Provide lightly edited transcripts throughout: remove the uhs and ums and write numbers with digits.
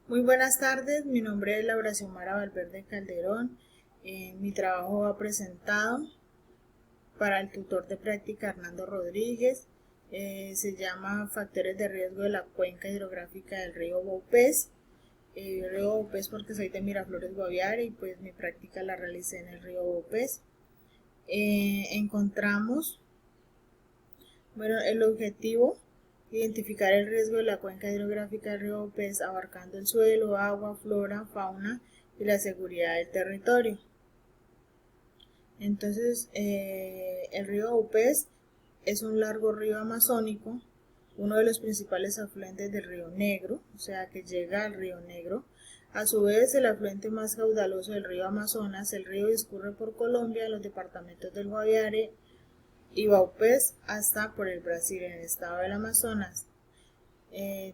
Muy buenas tardes, mi nombre es Laura Xiomara Valverde Calderón. Mi trabajo va presentado para el tutor de práctica Hernando Rodríguez. Se llama Factores de riesgo de la cuenca hidrográfica del río Baupés. Río Baupés porque soy de Miraflores, Guaviare, y pues mi práctica la realicé en el río Baupés. Encontramos, el objetivo: identificar el riesgo de la cuenca hidrográfica del río Baupés, abarcando el suelo, agua, flora, fauna y la seguridad del territorio. Entonces, el río Baupés es un largo río amazónico, uno de los principales afluentes del río Negro, o sea que llega al río Negro. A su vez, el afluente más caudaloso del río Amazonas. El río discurre por Colombia, los departamentos del Guaviare y Baupés, hasta por el Brasil, en el estado del Amazonas.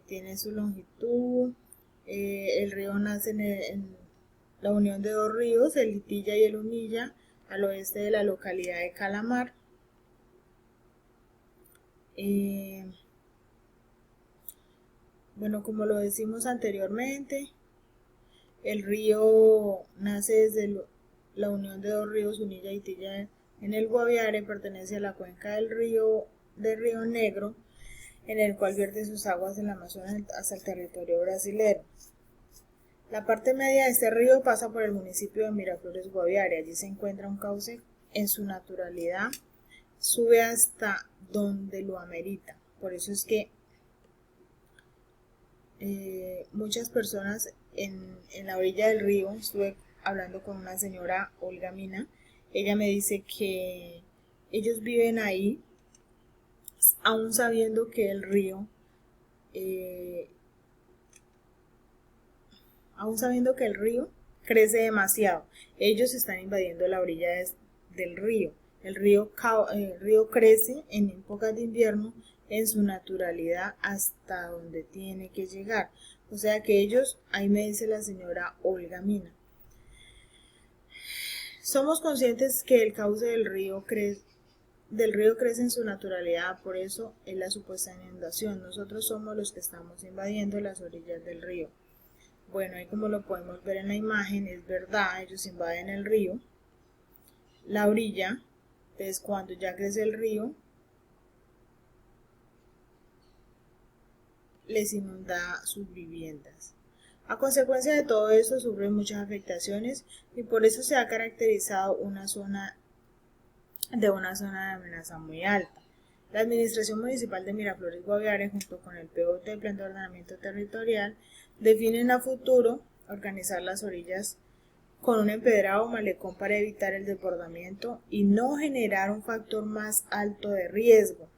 Tiene su longitud. El río nace en la unión de dos ríos, el Litilla y el Unilla, al oeste de la localidad de Calamar. Bueno, como lo decimos anteriormente, el río nace desde la unión de dos ríos, Unilla y Litilla, en el Guaviare. Pertenece a la cuenca del río Negro, en el cual vierte sus aguas en la Amazonas hasta el territorio brasilero. La parte media de este río pasa por el municipio de Miraflores, Guaviare. Allí se encuentra un cauce en su naturalidad, sube hasta donde lo amerita. Por eso es que muchas personas en la orilla del río, estuve hablando con una señora, Olga Mina, ella me dice que ellos viven ahí aún sabiendo que el río crece demasiado. Ellos están invadiendo la orilla del río. El río crece en épocas de invierno en su naturalidad hasta donde tiene que llegar. O sea que ellos, ahí me dice la señora Olga Mina, somos conscientes que el cauce del río crece en su naturalidad, por eso es la supuesta inundación. Nosotros somos los que estamos invadiendo las orillas del río. Bueno, ahí como lo podemos ver en la imagen, es verdad, ellos invaden el río, la orilla. Entonces cuando ya crece el río, les inunda sus viviendas. A consecuencia de todo esto sufren muchas afectaciones, y por eso se ha caracterizado una zona de amenaza muy alta. La Administración Municipal de Miraflores, Guaviare, junto con el POT, Plan de Ordenamiento Territorial, definen a futuro organizar las orillas con un empedrado o malecón para evitar el desbordamiento y no generar un factor más alto de riesgo.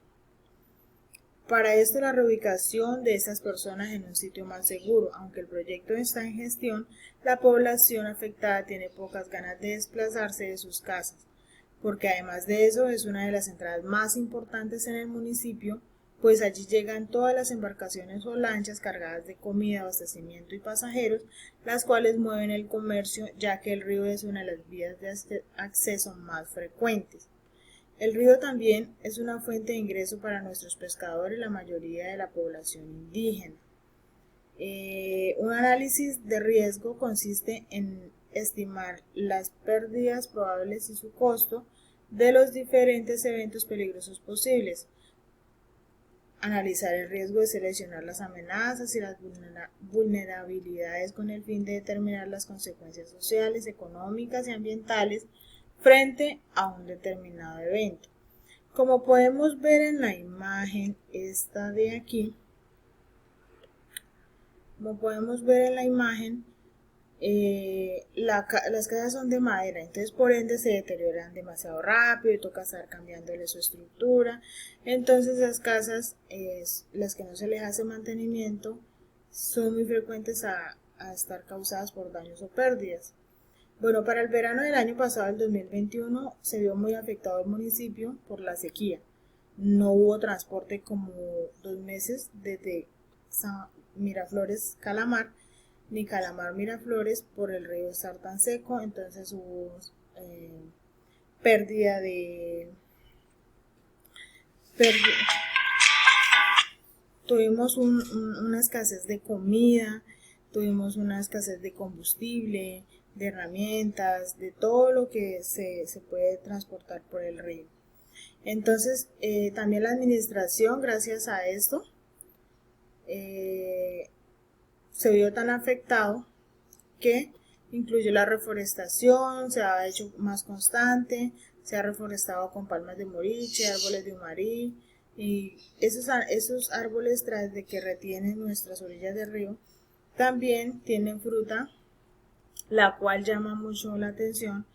Para esto, la reubicación de estas personas en un sitio más seguro. Aunque el proyecto está en gestión, la población afectada tiene pocas ganas de desplazarse de sus casas, porque además de eso es una de las entradas más importantes en el municipio, pues allí llegan todas las embarcaciones o lanchas cargadas de comida, abastecimiento y pasajeros, las cuales mueven el comercio, ya que el río es una de las vías de acceso más frecuentes. El río también es una fuente de ingreso para nuestros pescadores, la mayoría de la población indígena. Un análisis de riesgo consiste en estimar las pérdidas probables y su costo de los diferentes eventos peligrosos posibles, analizar el riesgo de seleccionar las amenazas y las vulnerabilidades con el fin de determinar las consecuencias sociales, económicas y ambientales frente a un determinado evento. Como podemos ver en la imagen esta de aquí, las casas son de madera, entonces por ende se deterioran demasiado rápido y toca estar cambiándole su estructura. Entonces las casas, las que no se les hace mantenimiento, son muy frecuentes a estar causadas por daños o pérdidas. Bueno, para el verano del año pasado, el 2021, se vio muy afectado el municipio por la sequía. No hubo transporte como 2 meses desde Miraflores Calamar, ni Calamar Miraflores, por el río estar tan seco. Entonces hubo pérdida de tuvimos una escasez de comida, tuvimos una escasez de combustible, de herramientas, de todo lo que se puede transportar por el río. Entonces, también la administración, gracias a esto, se vio tan afectado que incluyó la reforestación, se ha hecho más constante, se ha reforestado con palmas de moriche, árboles de humarí, y esos árboles, tras de que retienen nuestras orillas del río, también tienen fruta, la cual llama mucho la atención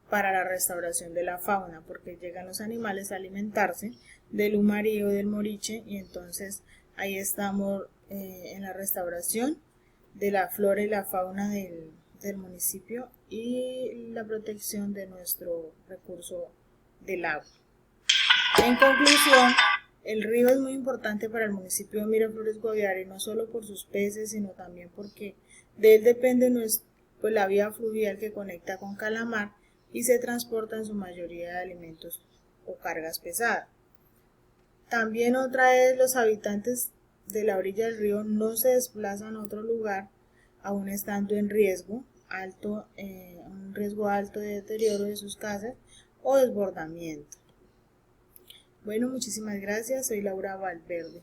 para la restauración de la fauna, porque llegan los animales a alimentarse del humarí o del moriche, y entonces ahí estamos en la restauración de la flora y la fauna del municipio y la protección de nuestro recurso del agua. En conclusión, el río es muy importante para el municipio de Miraflores Guaviare, no solo por sus peces, sino también porque de él depende la vía fluvial que conecta con Calamar y se transporta en su mayoría de alimentos o cargas pesadas. También otra es, los habitantes de la orilla del río no se desplazan a otro lugar aún estando en riesgo alto, un riesgo alto de deterioro de sus casas o desbordamiento. Bueno, muchísimas gracias. Soy Laura Valverde.